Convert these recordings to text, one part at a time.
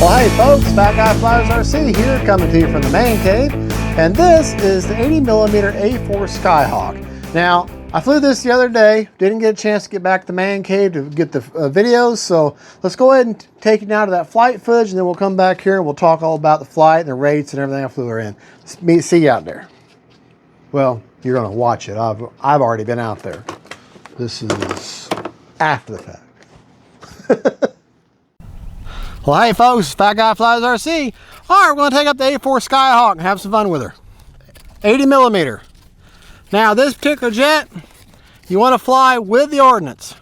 Well, hey folks, Fat Guy Flies RC here, coming to you from the man cave, and this is the 80mm A-4 Skyhawk. Now, I flew this the other day, didn't get a chance to get back to the man cave to get the videos, so let's go ahead and take you down to that flight footage, and then we'll come back here and we'll talk all about the flight and the rates and everything I flew her in. See you out there. Well, you're going to watch it. I've already been out there. This is after the fact. Well, hey folks, Fat Guy Flies RC. All right, we're going to take up the A-4 Skyhawk and have some fun with her. 80mm. Now, this particular jet, you want to fly with the ordnance.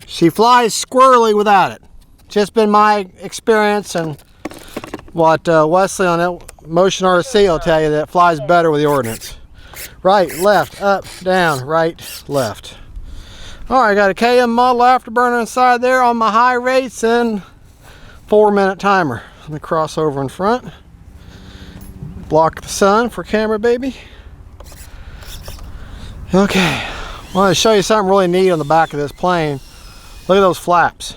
She flies squirrely without it. Just been my experience, and what Wesley on Motion RC will tell you, that it flies better with the ordnance. Right, left, up, down, right, left. All right, got a KM model afterburner inside there on my high rates and 4-minute timer. Let me cross over in front. Block the sun for camera, baby. Okay, I want to show you something really neat on the back of this plane. Look at those flaps.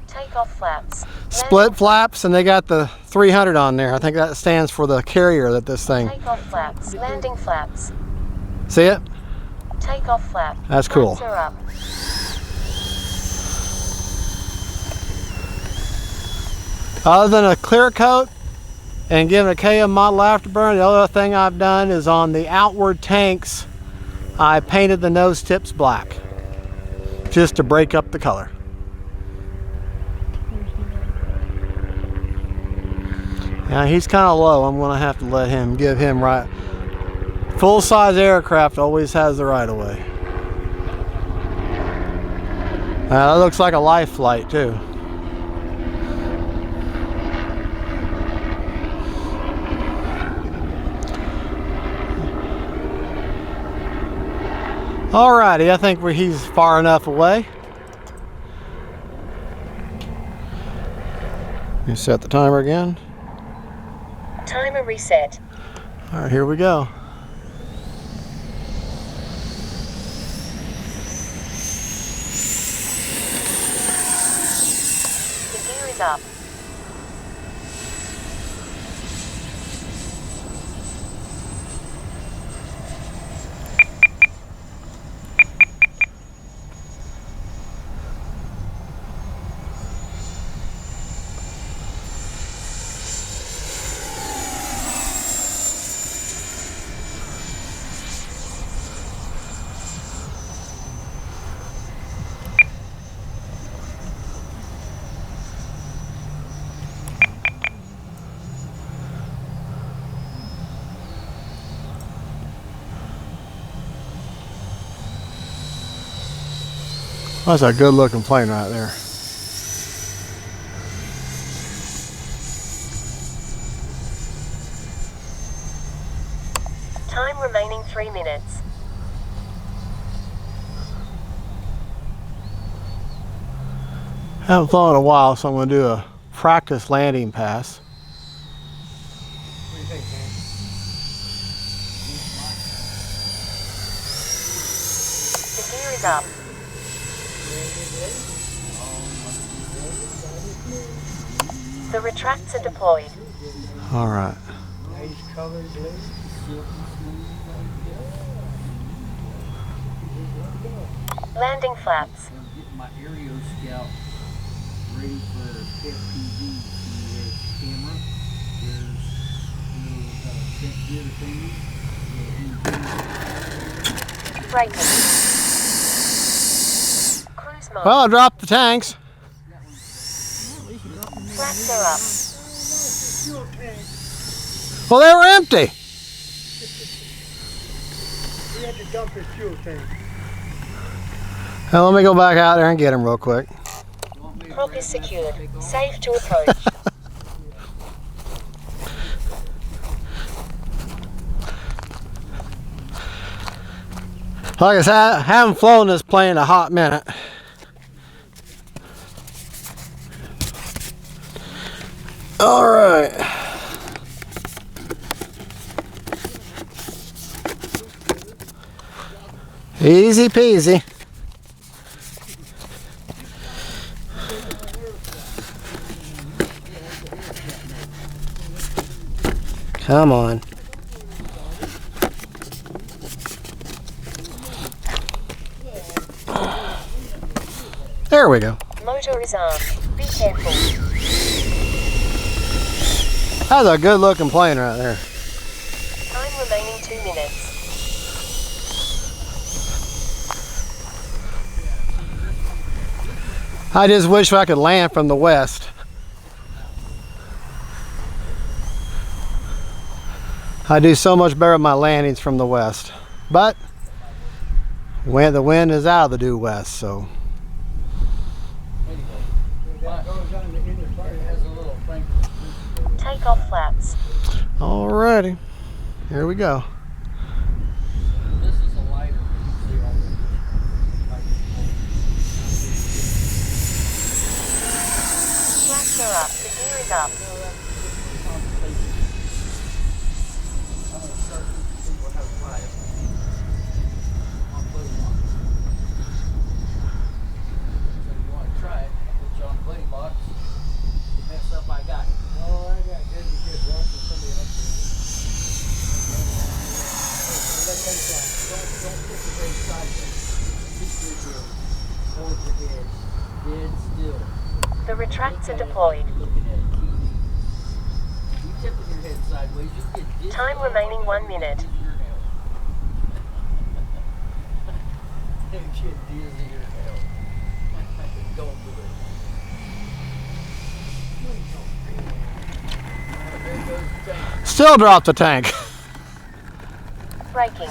Takeoff flaps. Split flaps, and they got the 300 on there. I think that stands for the carrier that this thing. Takeoff flaps. Landing flaps. See it? Takeoff flap. That's cool. Flaps are up. Other than a clear coat and giving a KM model afterburner, the other thing I've done is on the outward tanks, I painted the nose tips black just to break up the color. Now he's kind of low. I'm going to have to give him right. Full-size aircraft always has the right of way. That looks like a life flight too. Alrighty, I think he's far enough away. You set the timer again. Timer reset. All right, here we go. The gear is up. That's a good looking plane right there. Time remaining 3 minutes. Haven't flown in a while, so I'm going to do a practice landing pass. What do you think, man? The gear is up. The retracts are deployed. All right. Nice colors, Landing flaps. I'm getting my aerial scout ready for FPV. See camera. There's little Braking. Cruise mode. Well, I dropped the tanks. Flaps are up. Well, they were empty. We had to dump his fuel tank. Now, let me go back out there and get him real quick. Prop is secured. Safe to approach. Like I said, I haven't flown this plane in a hot minute. All right. Easy peasy. Come on. There we go. Motor is armed. Be careful. That's a good looking plane right there. Time remaining 2 minutes. I just wish I could land from the west. I do so much better with my landings from the west. But when the wind is out of the due west, so. Take off flaps. Alrighty, here we go. This is a lighter. Flaps are up. The gear is up. I'm going to start teaching people how to fly it. I'll put them on. So if you want to try it, I'll put you on the buddy box. That stuff I got. Oh, I got good to get watching somebody else. Let them fly. Don't put your head sideways. Keep your head. Hold your head dead still. The retracts are deployed. Looking at a TV. If you tipping your head sideways, you get dizzy. Time remaining 1 minute. You get dizzy as hell. Don't do it. There goes the tank. Still dropped the tank. Braking.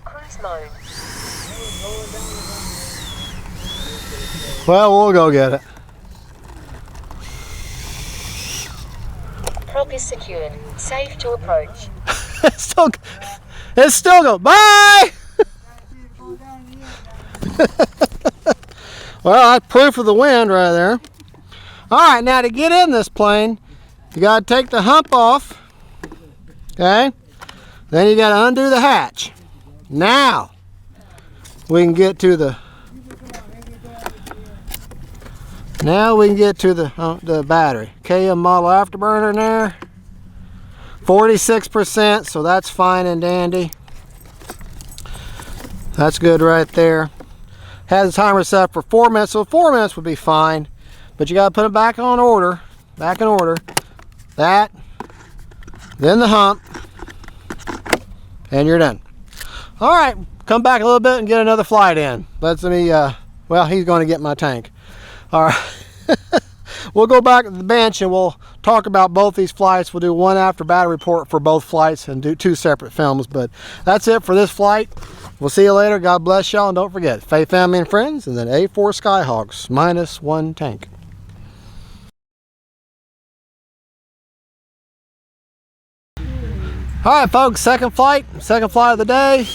Cruise mode. Well, we'll go get it. Prop is secured. Safe to approach. It's still go. Bye! Well, that's proof of the wind right there. All right, now to get in this plane, you got to take the hump off. Okay? Then you got to undo the hatch. Now we can get to the. Now we can get to the battery. KM model afterburner in there. 46%, so that's fine and dandy. That's good right there. Has the timer set for 4 minutes, so 4 minutes would be fine. But you got to put it back on order. Back in order. That. Then the hump. And you're done. All right, come back a little bit and get another flight in. Let me, well, he's going to get my tank. All right. We'll go back to the bench and we'll talk about both these flights. We'll do one after battery report for both flights and do 2 separate films. But that's it for this flight. We'll see you later. God bless y'all. And don't forget, faith, family, and friends. And then A-4 Skyhawks -1 tank. All right, folks, second flight of the day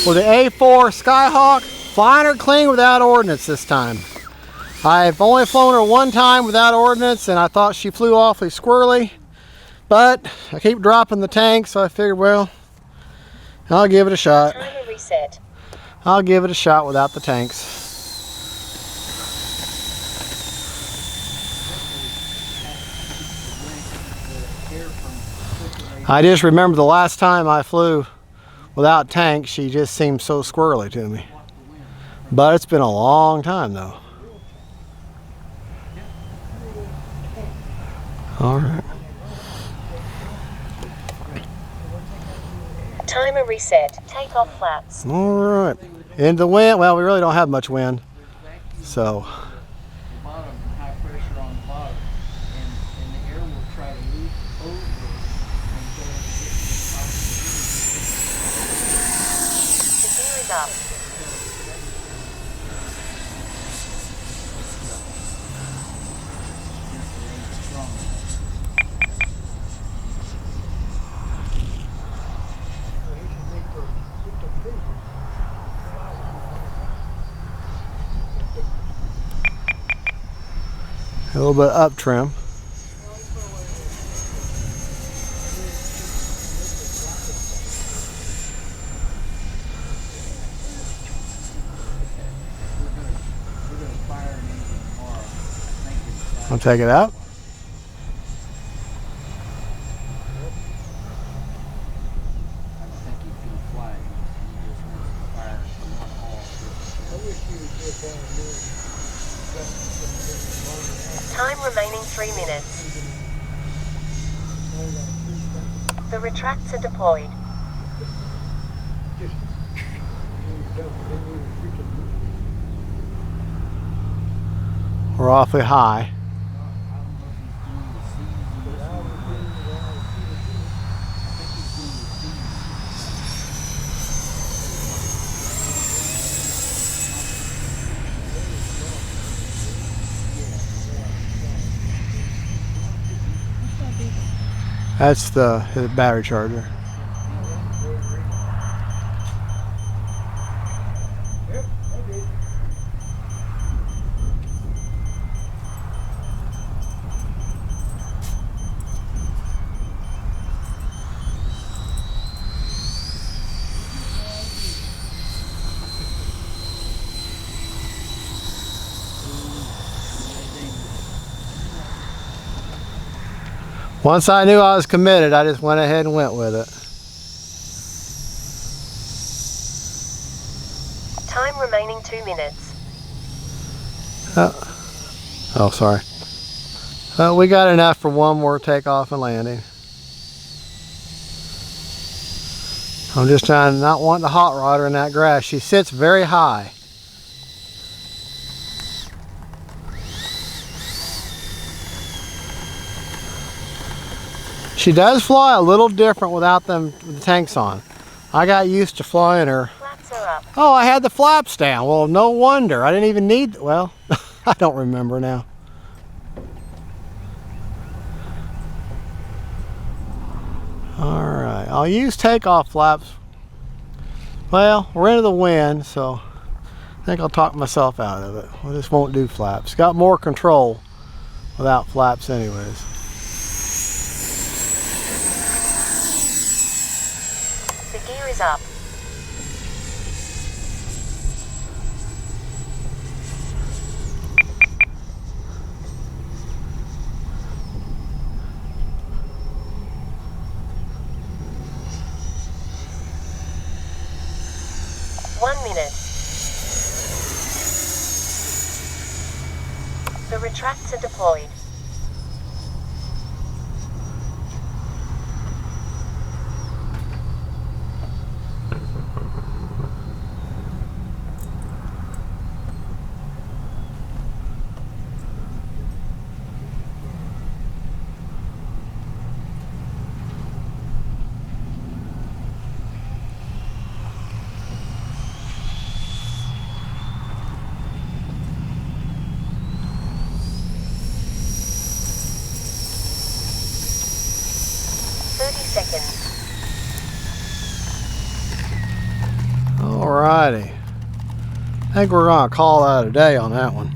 with the A-4 Skyhawk, flying her clean without ordnance this time. I've only flown her 1 time without ordnance, and I thought she flew awfully squirrely, but I keep dropping the tank, so I figured, well, I'll give it a shot. Timer reset. I'll give it a shot without the tanks. I just remember the last time I flew without tanks, she just seemed so squirrely to me. But it's been a long time though. All right. Timer reset. Take off flaps. All right. In the wind, well, we really don't have much wind. So, The bottom, high pressure on the bottom, and the air will try to move over until it gets to the top. The gear is up. a little bit up trim. I'll take it out. I don't think he's gonna fly it. He just wants to fire one off. I wish you would get down here. Time remaining 3 minutes. The retracts are deployed. We're awfully high. That's the battery charger. Once I knew I was committed, I just went ahead and went with it. Time remaining 2 minutes. Oh, sorry. We got enough for one more takeoff and landing. I'm just trying to not want the hot rodder in that grass. She sits very high. She does fly a little different without the tanks on. I got used to flying her. Flaps are up. Oh, I had the flaps down. Well, no wonder. I didn't even need, well, I don't remember now. All right, I'll use takeoff flaps. Well, we're into the wind, so I think I'll talk myself out of it. I just won't do flaps. Got more control without flaps anyways. The gear is up. The retracts are deployed. Alrighty. I think we're gonna call that a day on that one.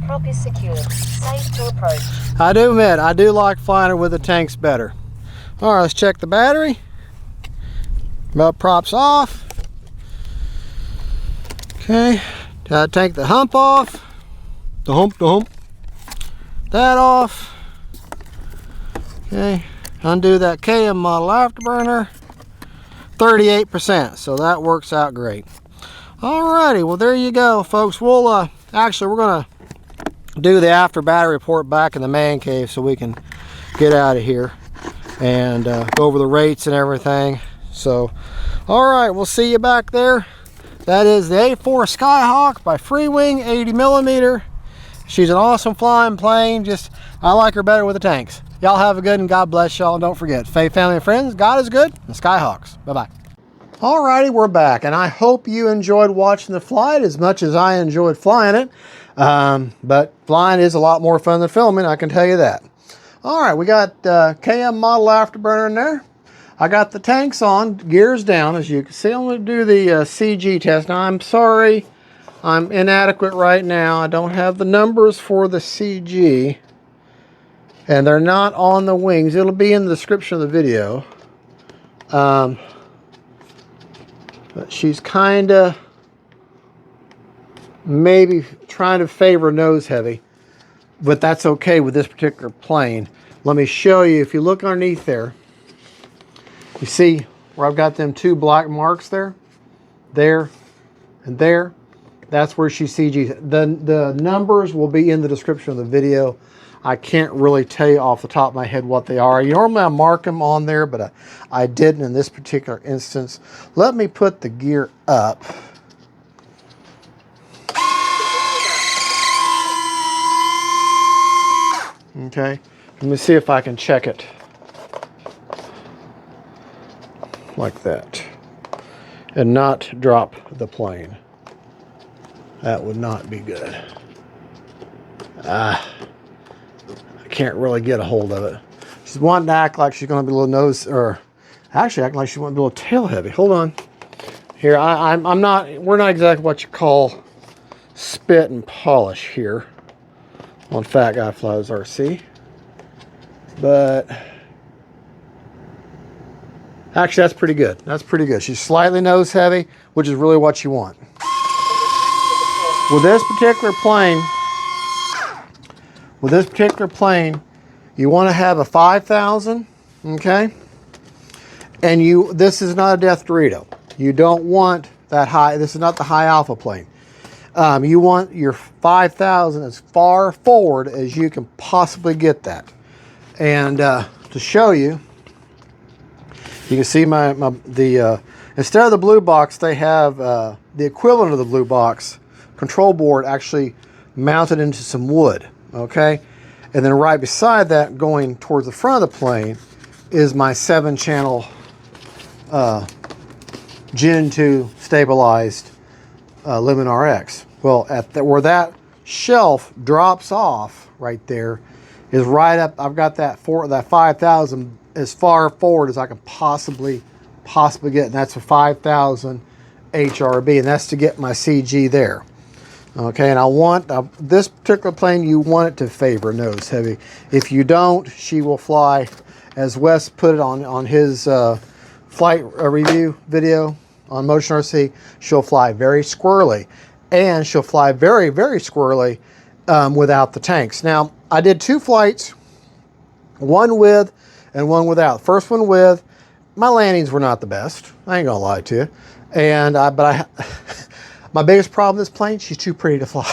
Prop is secured. Safe to approach. I do admit, I do like flying her with the tanks better. Alright, let's check the battery. Prop's off. Okay. Gotta take the hump off. The hump. That off. Okay. Undo that KM model afterburner. 38%, so that works out great. Alrighty, well there you go, folks. We'll actually we're gonna do the after battery report back in the man cave so we can get out of here and go over the rates and everything. So, alright, we'll see you back there. That is the A-4 Skyhawk by FREEWING, 80mm. She's an awesome flying plane. Just I like her better with the tanks. Y'all have a good and God bless y'all. And don't forget, faith, family, and friends, God is good, and Skyhawks. Bye-bye. Alrighty, we're back, and I hope you enjoyed watching the flight as much as I enjoyed flying it. But flying is a lot more fun than filming, I can tell you that. Alright, we got KM model afterburner in there. I got the tanks on, gears down, as you can see. I'm going to do the CG test. Now, I'm sorry, I'm inadequate right now. I don't have the numbers for the CG. And they're not on the wings. It'll be in the description of the video. But she's kind of maybe trying to favor nose heavy. but that's okay with this particular plane. Let me show you. If you look underneath there, you see where I've got them 2 black marks there, and there. That's where she CGs. The numbers will be in the description of the video. I can't really tell you off the top of my head what they are. Normally I mark them on there, but I didn't in this particular instance. Let me put the gear up. Okay, let me see if I can check it like that and not drop the plane. That would not be good. I can't really get a hold of it. She's wanting to act like she's going to be a little nose, or actually acting like she wants to be a little tail heavy. Hold on. Here, I'm not, we're not exactly what you call spit and polish here on Fat Guy Flies RC. But actually that's pretty good. That's pretty good. She's slightly nose heavy, which is really what you want. With this particular plane, you want to have a 5,000, okay? And this is not a Death Dorito. You don't want that high. This is not the high alpha plane. You want your 5,000 as far forward as you can possibly get that. And to show you, you can see instead of the blue box, they have the equivalent of the blue box control board actually mounted into some wood, okay? And then right beside that, going towards the front of the plane, is my 7-channel Gen 2 stabilized Lumen RX. Well, where that shelf drops off right there is right up. I've got that 5,000 as far forward as I can possibly get, and that's a 5,000 HRB, and that's to get my CG there. Okay, and I want this particular plane, you want it to favor nose heavy. If you don't, she will fly, as Wes put it on his flight review video on Motion RC, she'll fly very squirrely, and she'll fly very, very squirrely without the tanks. Now, I did 2 flights, one with and one without. First one with, my landings were not the best. I ain't gonna lie to you. And my biggest problem with this plane, she's too pretty to fly.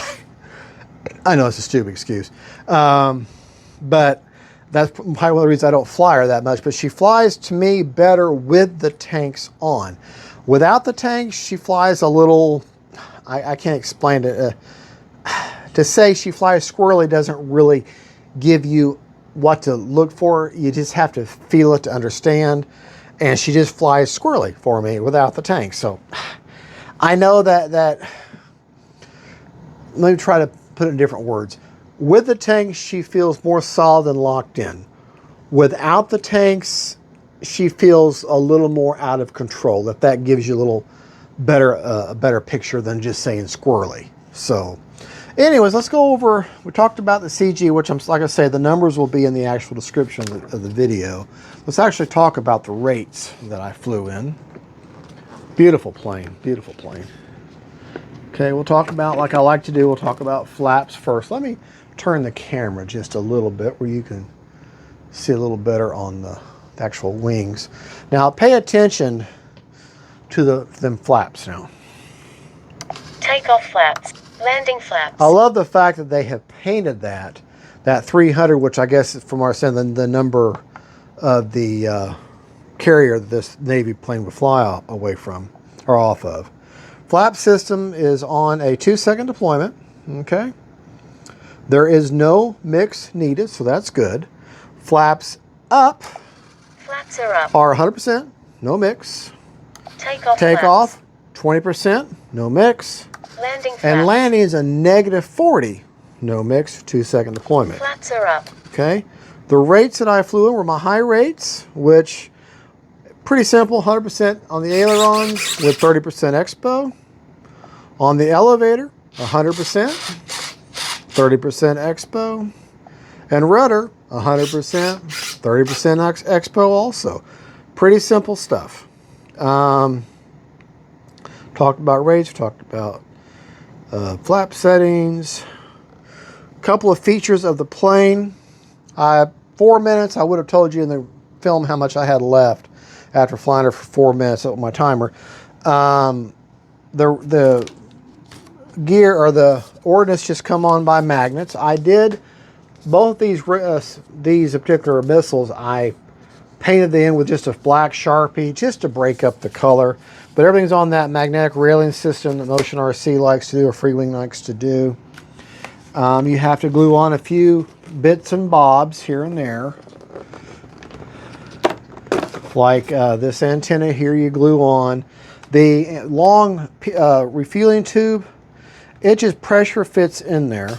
I know it's a stupid excuse. But that's probably one of the reasons I don't fly her that much. But she flies, to me, better with the tanks on. Without the tanks, she flies a little, I can't explain it. To say she flies squirrely doesn't really give you what to look for. You just have to feel it to understand. And she just flies squirrely for me without the tanks. So I know that let me try to put it in different words. With the tanks, she feels more solid and locked in. Without the tanks, she feels a little more out of control, if that gives you a little better, a better picture than just saying squirrely. So anyways, let's go over, we talked about the CG, which like I say, the numbers will be in the actual description of the video. Let's actually talk about the rates that I flew in. Beautiful plane, beautiful plane. Okay, we'll talk about, like I like to do, we'll talk about flaps first. Let me turn the camera just a little bit where you can see a little better on the actual wings. Now pay attention to them flaps now. Takeoff flaps. Landing flaps. I love the fact that they have painted that 300, which I guess is from our saying the number of the carrier that this Navy plane would fly away from or off of. Flap system is on a 2-second deployment. Okay. There is no mix needed, so that's good. Flaps up. Flaps are up. Are 100%, no mix. Takeoff. 20%, no mix. Landing flaps. And landing is a -40, no mix, 2-second deployment. Flaps are up. Okay. The rates that I flew in were my high rates, which pretty simple, 100% on the ailerons with 30% expo. On the elevator, 100%, 30% expo. And rudder, 100%, 30% expo also. Pretty simple stuff. Talked about rates, talked about flap settings. couple of features of the plane. 4 minutes, I would have told you in the film how much I had left after flying her for 4 minutes. That was my timer. The gear or the ordnance just come on by magnets. I did both these particular missiles. I painted them in with just a black Sharpie just to break up the color. But everything's on that magnetic railing system that Motion RC likes to do, or FREEWING likes to do. You have to glue on a few bits and bobs here and there. Like this antenna here you glue on. The long refueling tube, it just pressure fits in there.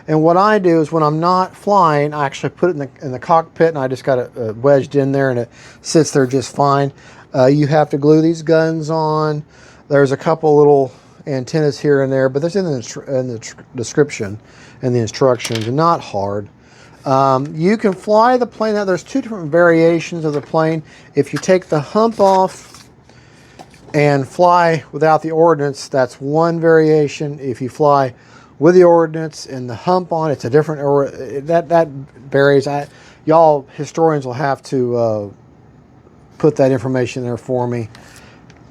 And what I do is when I'm not flying, I actually put it in the cockpit, and I just got it wedged in there, and it sits there just fine. You have to glue these guns on. There's a couple little antennas here and there, but that's in the description and the instructions, and not hard. You can fly the plane. Now there's two different variations of the plane. If you take the hump off and fly without the ordnance, that's one variation. If you fly with the ordnance and the hump on, it's a different, or that varies. Y'all historians will have to put that information there for me.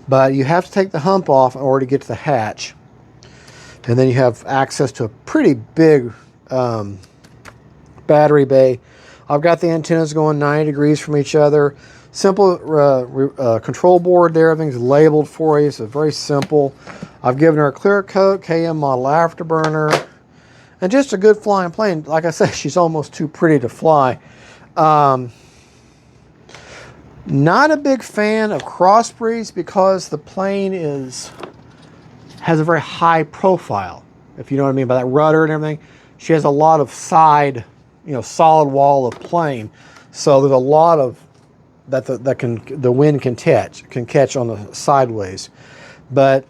But you have to take the hump off in order to get to the hatch. And then you have access to a pretty big battery bay. I've got the antennas going 90 degrees from each other. Simple control board there. Everything's labeled for you, so very simple. I've given her a clear coat, KM model afterburner, and just a good flying plane. Like I said, she's almost too pretty to fly. Not a big fan of crossbreeds because the plane has a very high profile, if you know what I mean by that rudder and everything. She has a lot of side, solid wall of plane, so there's a lot of the wind can catch on the sideways. But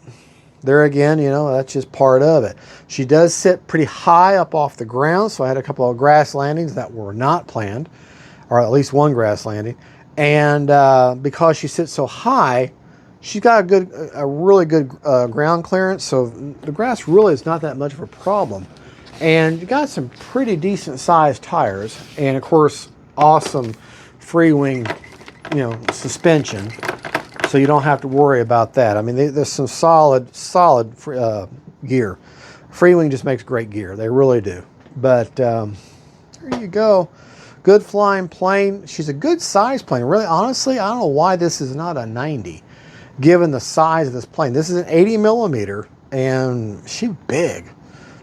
there again, that's just part of it. She does sit pretty high up off the ground, so I had a couple of grass landings that were not planned, or at least one grass landing. And because she sits so high, she's got a really good ground clearance, so the grass really is not that much of a problem. And you got some pretty decent sized tires, and of course, awesome FREEWING, suspension, so you don't have to worry about that. I mean, there's some solid gear. FREEWING just makes great gear. They really do. But there you go. Good flying plane. She's a good size plane. Really, honestly, I don't know why this is not a 90, given the size of this plane. This is an 80 millimeter, and she's big.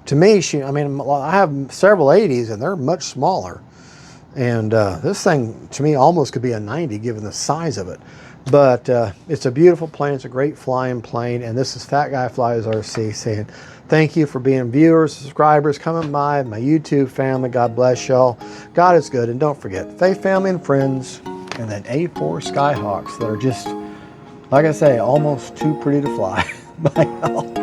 To me, I have several 80s, and they're much smaller. And this thing, to me, almost could be a 90, given the size of it. But it's a beautiful plane. It's a great flying plane. And this is Fat Guy Flies RC saying thank you for being viewers, subscribers, coming by, my YouTube family. God bless y'all. God is good. And don't forget, faith, family, and friends, and then A-4 Skyhawks that are just, like I say, almost too pretty to fly. Bye, y'all.